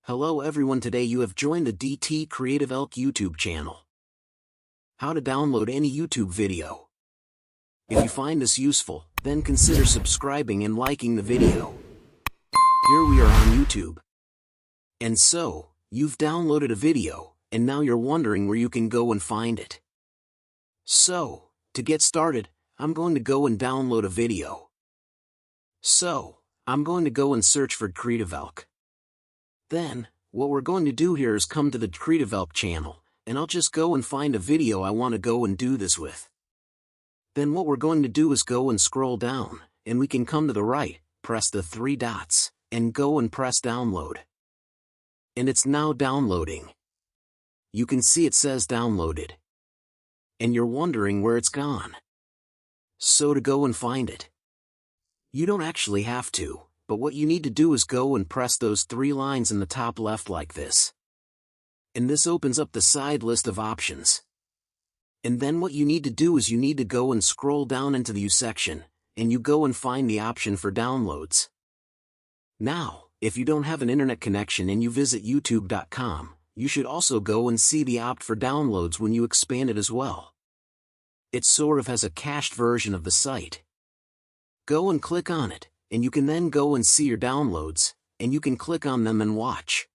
Hello everyone, today you have joined the DT Creative Elk YouTube channel. How to download any YouTube video. If you find this useful, then consider subscribing and liking the video. Here we are on YouTube. And so, you've downloaded a video, and now you're wondering where you can go and find it. So, to get started, I'm going to go and download a video. So, I'm going to go and search for Creative Elk. Then, what we're going to do here is come to the Creative Elk channel, and I'll just go and find a video I want to go and do this with. Then what we're going to do is go and scroll down, and we can come to the right, press the three dots, and go and press download. And it's now downloading. You can see it says downloaded. And you're wondering where it's gone. So to go and find it, you don't actually have to. But what you need to do is go and press those three lines in the top left like this. And this opens up the side list of options. And then what you need to do is you need to go and scroll down into the U section, and you go and find the option for downloads. Now, if you don't have an internet connection and you visit youtube.com, you should also go and see the opt for downloads when you expand it as well. It sort of has a cached version of the site. Go and click on it. And you can then go and see your downloads, and you can click on them and watch.